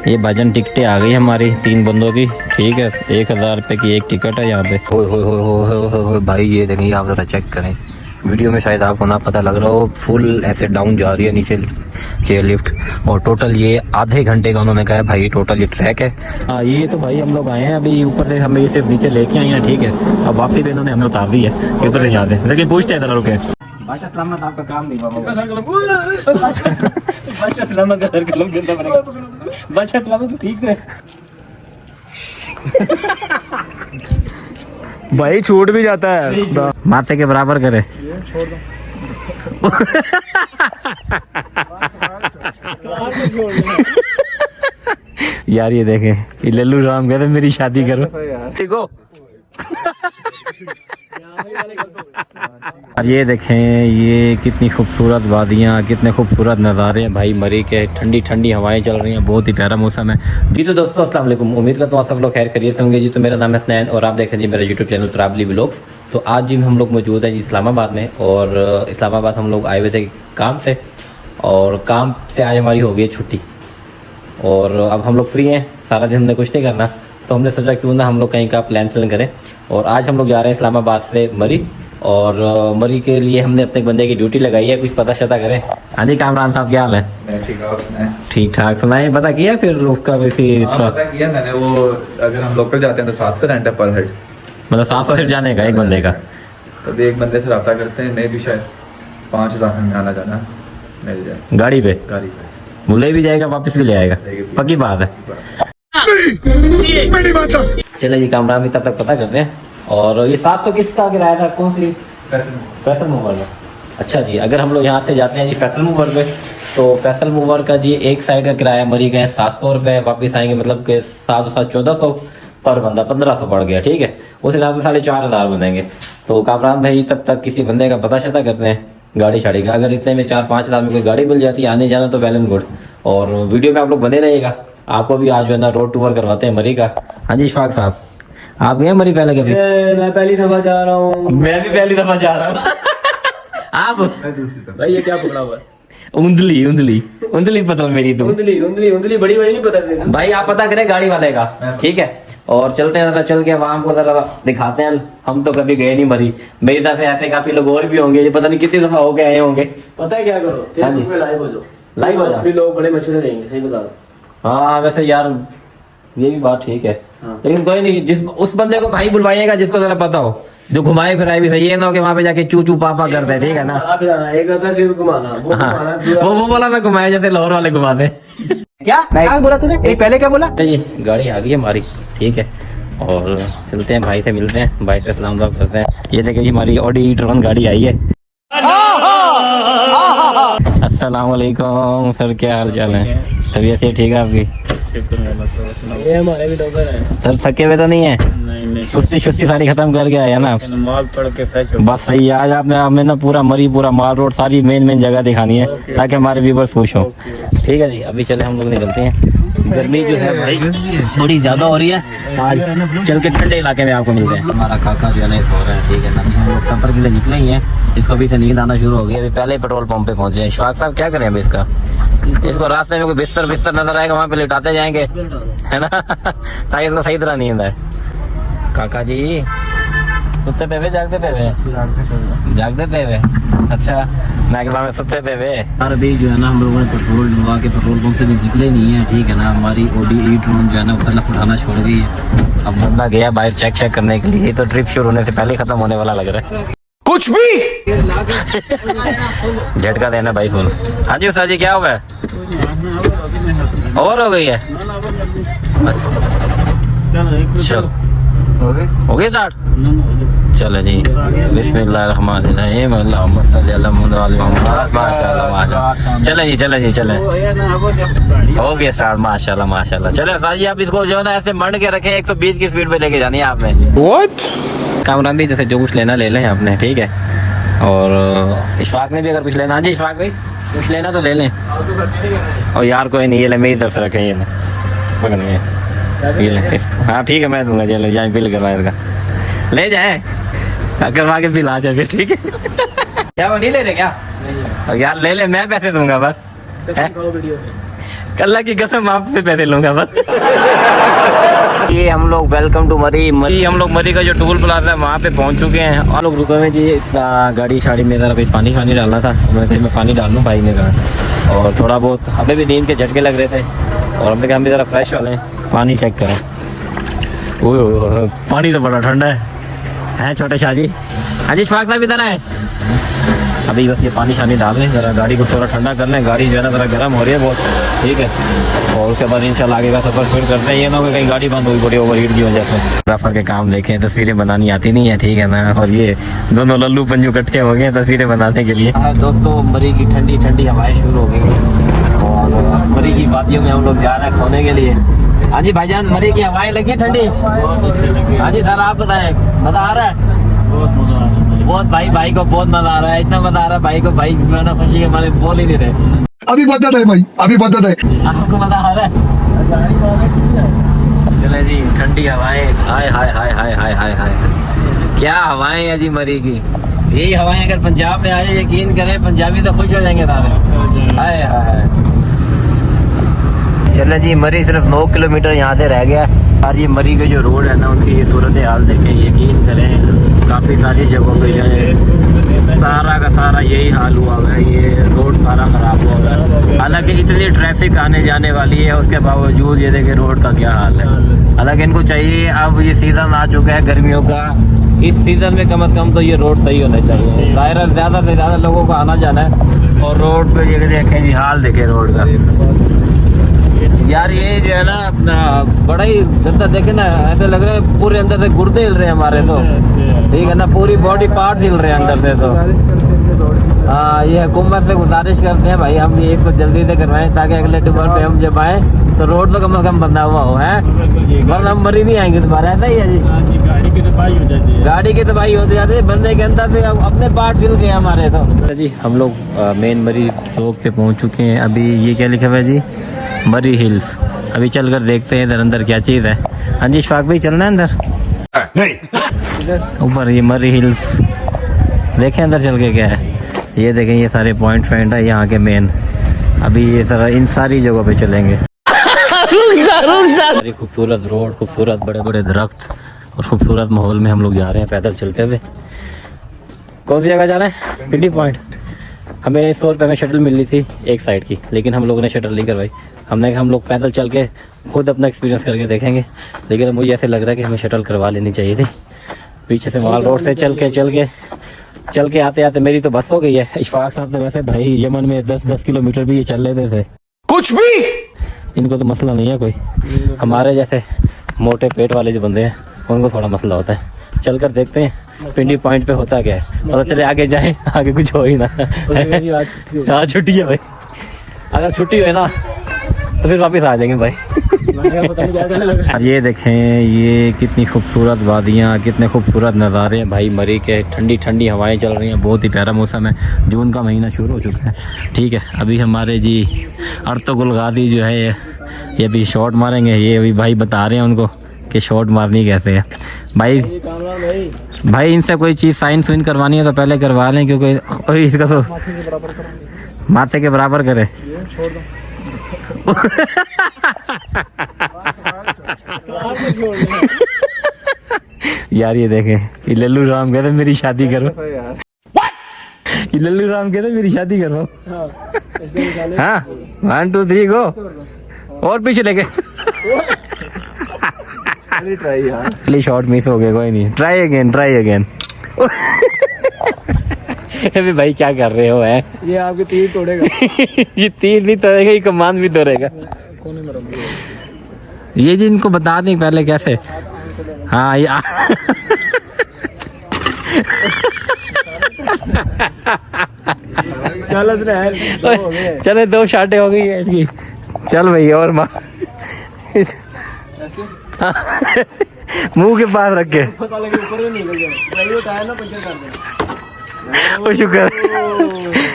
ये भाईजान टिकटें आ गई हमारी 3 बंदों की, ठीक है। 1000 रुपये की एक टिकट है यहाँ पे। हो भाई ये देखिए, आप जरा चेक करें, वीडियो में शायद आपको ना पता लग रहा हो, फुल ऐसे डाउन जा रही है नीचे चेयर लिफ्ट। और टोटल ये आधे घंटे का उन्होंने कहा है भाई, टोटल ये ट्रैक है। हाँ ये तो भाई हम लोग आए हैं अभी, ऊपर से हमें ये सिर्फ नीचे लेके आए हैं, ठीक है। अब वापसी पे इन्होंने हमें उतार दी है, किधर ले जाते हैं, लेकिन पूछते हैं रुके। बादशाह सलामत आपका काम नहीं हुआ, बादशाह सलामत का सर कलम गिरना पड़ेगा, बादशाह सलामत ठीक है भाई छूट भी जाता है, माथे के बराबर करे। छोड़ दो यार ये देखें, ये लल्लू राम कहते मेरी शादी करो, देखो। और ये देखें, ये कितनी खूबसूरत वादियाँ, कितने खूबसूरत नज़ारे हैं भाई मरी के। ठंडी ठंडी हवाएं चल रही हैं, बहुत ही प्यारा मौसम है जी। तो दोस्तों अस्सलाम वालेकुम, उम्मीद करता हूँ आप सब लोग खैर खैरियत से होंगे जी। तो मेरा नाम है हसनैन और आप देख रहे हैं जी मेरा यूट्यूब चैनल ट्रैवली व्लॉग्स। तो आज जी हम लोग मौजूद हैं जी इस्लामाबाद में, और इस्लामाबाद हम लोग आए हुए थे काम से, और काम से आज हमारी हो गई छुट्टी, और अब हम लोग फ्री हैं, सारा दिन हमने कुछ नहीं करना, तो हमने सोचा क्यों ना हम लोग कहीं का प्लान करें। और आज हम लोग जा रहे हैं इस्लामाबाद से मरी, और मरी के लिए हमने अपने बंदे की ड्यूटी लगाई है, कुछ पता शता करें। हाँ जी कामरान साहब क्या हाल है? ठीक ठाक सुनाए, पता किया फिर उसका वैसे? पता किया मैंने, वो अगर हम लोकल जाते हैं तो 700 रेंट है पर हेड, मतलब 700 सिर्फ जाने का एक बंदे का। तभी एक बंदे से रब्ता करते हैं, मैं भी शायद 5000 में आना जाना मिल जाए गाड़ी पे ले भी जाएगा, वापस भी ले आएगा, पक्की बात है। चलिए जी कामरान भी तब तक पता करते हैं। और ये 700 किसका किराया था, कौन सी? फैसल मूवर में। अच्छा जी, अगर हम लोग यहाँ से जाते हैं जी फैसल मूवर पे, तो फैसल मूवर का जी एक साइड का किराया मरी गए 700 रुपये, वापस आएंगे मतलब कि 700 1400 पर बंदा, 1500 पड़ गया, ठीक है। उस हिसाब से 4500 बनेंगे। तो कामरान भाई तब तक किसी बंदे का पता शता करते हैं गाड़ी शाड़ी का, अगर इतने में 4-5 हज़ार में कोई गाड़ी मिल जाती है आने जाना तो वेल एंड गुड। और वीडियो में आप लोग बने रहिएगा, आपको भी आज जो है ना रोड टूर करवाते हैं मरी का। हाँ जी इशफाक साहब, आप गए मरी पहले कभी? मैं पहली दफा जा रहा हूँ। मैं भी पहली दफा जा रहा हूँ। आप भाई ये क्या पकड़ा हुआ है? उंदली उंदली उंदली पता मेरी तो, उंदली उंदली उंदली बड़ी बड़ी नहीं पता भाई आप पता करें गाड़ी वाले का, ठीक है। और चलते हैं, चल के वहां को जरा दिखाते हैं, हम तो कभी गए नहीं मरी, मेरी तरफ से ऐसे काफी लोग और भी होंगे जो पता नहीं कितनी दफा हो गए आए होंगे। पता है क्या करो, फेसबुक पे लाइव हो जाओ, लाइव हो जाओ, फिर लोग बड़े मशवरे देंगे, सही बता रहा हूँ। हाँ वैसे यार ये भी बात ठीक है, हाँ। लेकिन कोई नहीं, जिस उस बंदे को भाई बुलवाइएगा जिसको जरा पता हो, जो घुमाए फिराए भी सही है ना हो कि वहां पे जाके चू चू पापा करते हैं, ठीक है ना। आप जाना, एक होता है सिर्फ घुमाना, वो हाँ घुमाना पूरा। वो वाला ना घुमाए जाते, लाहौर वाले घुमाते। क्या बोला तूने? पहले क्या बोला? जी गाड़ी आ गई हमारी, ठीक है, और चलते हैं भाई से मिलते हैं, भाई से सलाम दुआ करते हैं। ये देखिए जी हमारी ऑडी e-tron गाड़ी आई है। अस्सलाम वालेकुम सर, क्या हाल चाल है? तबीयत से ठीक है आपकी? ये हमारे भी डॉक्टर हैं सर, थके हुए तो नहीं है? नहीं सुस्ती सारी खत्म करके आया ना? माल पड़ के फ्रेश बस सही है, आज आपने हमें ना पूरा मरी, पूरा माल रोड, सारी मेन जगह दिखानी है ताकि हमारे व्यूअर्स खुश हो, ठीक है जी। अभी चले हम लोग निकलते हैं, गर्मी जो है भाई थोड़ी ज्यादा हो रही है, आज चल के ठंडे इलाके में आपको मिलते हैं। हमारा काका जो है ना सो रहा है, ठीक है ना, हम लोग सफर के लिए निकले ही हैं, इसको अभी से नींद आना शुरू हो गई। अभी पहले पेट्रोल पंप पे पहुंचे हैं। इशफाक साहब क्या करें अभी इसको रास्ते में कोई बिस्तर नजर आएगा वहाँ पे लिटाते जाएंगे, है ना, ताकि इसको सही तरह नींद आए। काका जी सुते पे हुए जागते पे हुए? अच्छा मैं के में सुते पे हुए। अभी जो है ना हम लोगों ने पेट्रोल डलवा के पेट्रोल पंप से भी निकले नहीं है, ठीक है ना। हमारी ऑडी e-tron जो है ना वो उठाना छोड़ गई है। अब बंदा गया बाहर चेक करने के लिए, तो ट्रिप शुरू होने से पहले खत्म होने वाला लग रहा है। कुछ भी झटका देना भाई फुल। हाँ जी उस्ताद जी क्या हुआ है? और हो गई है? चल हो गई स्टार्ट, चलो जी बिस्मिल्लाहिर्रहमानिर्रहीम, अल्लाहुम्मा सल्ली अला मुहम्मद, माशाल्लाह। चले हो गया स्टार्ट, माशाल्लाह। चलो उस्ताद जी आप इसको जो है ना ऐसे मंड के रखें, 120 की स्पीड पे लेके जानी है आपने। कामरान भी जैसे जो कुछ लेना ले लें आपने, ठीक है। और इशफाक ने भी अगर कुछ लेना, हाँ जी इशफाक भाई कुछ लेना तो ले लें। और यार कोई नहीं, ये ले मेरी तरफ से रखें, ये ले पकड़ ये ले। हाँ ठीक है मैं दूंगा, चलो जाए बिल करवा इसका, ले जाए करवा के बिल आ जाए फिर, ठीक है। क्या वो नहीं ले रहे क्या? यार ले ले, मैं पैसे दूंगा बस। अल्लाह की कसम आपसे पैसे लूंगा बस। ये हम लोग वेलकम टू मरी हम लोग मरी का जो टूल प्लाजा है वहाँ पे पहुँच चुके हैं। और लोग रुके हुए जी, गाड़ी शाड़ी में ज़रा पानी डालना था, मैं पानी डाल लूँ भाई ने कहा। और थोड़ा बहुत हमें भी नींद के झटके लग रहे थे और हमने कहा हम भी ज़रा फ्रेश वाले पानी चेक करें। ओह पानी तो बड़ा ठंडा है छोटे शाह जी। हाँ जी शफाक साहब इधर है। अभी बस ये पानी शानी डाल लें, ज़रा गाड़ी को थोड़ा ठंडा कर लें। गाड़ी जो है ना ज़रा गर्म हो रही है बहुत, ठीक है। और उसके बाद इंशाल्लाह आगे का सफ़र शुरू करते हैं। ये ना हो कि कहीं गाड़ी बंद हुई पड़ी ओवर हीट की वजह से। फोटोग्राफर के काम देखें, तस्वीरें बनानी आती नहीं है, ठीक है ना। और ये दोनों लल्लू पंजू इकट्ठे हो गए तस्वीरें बनाने के लिए। दोस्तों मरी की ठंडी ठंडी हवाएं शुरू हो गई और मरी की वादियों में हम लोग जा रहे हैं खोने के लिए। हाँ जी भाईजान, मरी की हवाएं लगी ठंडी? हाँ जी सर आप बताएं, मज़ा आ रहा है? बहुत भाई को बहुत मजा आ रहा है, इतना मजा आ रहा है भाई को, भाई मैं ना खुशी के मारे बोल ही नहीं रहे। अभी बदत है भाई, अभी बदत है। आपको मजा आ रहा है? चले जी ठंडी हवाएं, हाय हाय हाय हाय हाय हाय हाय, क्या हवाएं हैं जी मरी की। यही हवाएं अगर पंजाब में आ जाए, यकीन करें पंजाबी तो खुश हो जाएंगे सारे। हाय हाय। चले जी मरी सिर्फ 9 किलोमीटर यहाँ से रह गया और ये मरी के जो रोड है ना उनकी ये सूरत हाल देखें, यकीन करें काफ़ी सारी जगहों पे जो है सारा का सारा यही हाल हुआ है। ये रोड सारा ख़राब हुआ है, हालांकि इतनी ट्रैफिक आने जाने वाली है उसके बावजूद ये देखें रोड का क्या हाल है। हालांकि इनको चाहिए, अब ये सीज़न आ चुका है गर्मियों का, इस सीज़न में कम से कम तो ये रोड सही होना चाहिए। ज़ाहिर ज़्यादा से ज़्यादा लोगों को आना जाना है और रोड पर ये देखें जी हाल देखें रोड का यार। ये जो है ना अपना बड़ा ही गंदा देखे ना, ऐसे लग रहा है पूरे अंदर से गुर्दे हिल रहे हैं हमारे तो, ठीक है ना, पूरी बॉडी पार्ट हिल रहे हैं अंदर से तो। हाँ ये हुकूमत से गुजारिश करते हैं भाई हम ये इसको जल्दी से करवाएं ताकि अगले टूर पे हम जब आए तो रोड तो कम से कम बंदा हुआ हो है, वरना हम मरी नहीं आएंगे दोबारा। ऐसा ही है जी, गाड़ी की तबाही हो जाती है, गाड़ी की तबाही हो जाती है, बंदे के अंदर से अपने पार्ट हिल गए हमारे तो। जी हम लोग मेन मरी चौक पे पहुँच चुके हैं। अभी ये क्या लिखा हुआ है जी, मरी हिल्स। अभी चल कर देखते हैं इधर अंदर क्या चीज़ है। हाँ जी शफाक भाई चलना है अंदर? नहीं ऊपर ये मरी हिल्स देखें अंदर चल के क्या है। ये देखें ये सारे पॉइंट फ्रेंड है यहाँ के मेन। अभी ये सारा इन सारी जगहों पे चलेंगे। खूबसूरत रोड, खूबसूरत बड़े बड़े दरख्त और खूबसूरत माहौल में हम लोग जा रहे हैं पैदल चलते हुए। कौन सी जगह जा रहे हैं? पिंडी पॉइंट। हमें 100 रुपये में शटल मिल रही थी एक साइड की, लेकिन हम लोगों ने शटल नहीं करवाई। हमने कहा हम लोग पैदल चल के खुद अपना एक्सपीरियंस करके देखेंगे, लेकिन मुझे ऐसे लग रहा है कि हमें शटल करवा लेनी चाहिए थी। पीछे से माल रोड से चल के आते आते मेरी तो बस हो गई है। इशफाक साहब तो वैसे भाई यमन में 10-10 किलोमीटर भी ये चल लेते थे, कुछ भी इनको तो मसला नहीं है कोई। हमारे जैसे मोटे पेट वाले जो बंदे हैं उनको थोड़ा मसला होता है। चल कर देखते हैं पिंडी पॉइंट पे होता क्या है, पता चले आगे जाएं, आगे कुछ हो ही ना। आज छुट्टी है भाई, अगर छुट्टी हुई ना तो फिर वापस आ जाएंगे भाई। ये देखें ये कितनी खूबसूरत वादियाँ, कितने खूबसूरत नज़ारे हैं भाई मरी के। ठंडी ठंडी हवाएं चल रही हैं, बहुत ही प्यारा मौसम है। जून का महीना शुरू हो चुका है, ठीक है। अभी हमारे जी अर्तुगरुल गादी जो है ये अभी शॉट मारेंगे। ये अभी भाई बता रहे हैं उनको कि शॉट मारनी कैसे है। भाई इनसे कोई चीज़ साइन सुइन करवानी है तो पहले करवा लें, क्योंकि इसका तो माथे के बराबर करे। यार ये देखें, ये लल्लू राम कहते मेरी शादी करो। ये लल्लू राम कहते मेरी शादी करो। हाँ 1 2 3 गो, और पीछे लेके ट्राई शॉट मिस हो गया, कोई नहीं, ट्राई अगेन। अभी भाई क्या कर रहे हो? है ये आपके तीर तोड़ेगा। ये तीर नहीं तोड़ेगा, ये कमान भी तोड़ेगा। ये जी इनको बता दें पहले कैसे। हाँ ये चले 2 शाटे हो गई है इसकी। चल भाई और मार मुंह के पास रख के, शुक्र,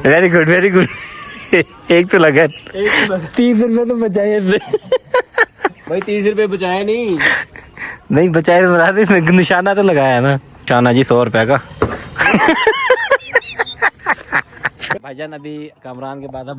वेरी गुड। एक तो लगा, 30 रुपये तो बचाए भाई। 30 रुपये बचाए नहीं बचाए तो बता दे, निशाना तो लगाया ना। निशाना जी 100 रुपये का। भाईजान अभी कामरान के बाद अब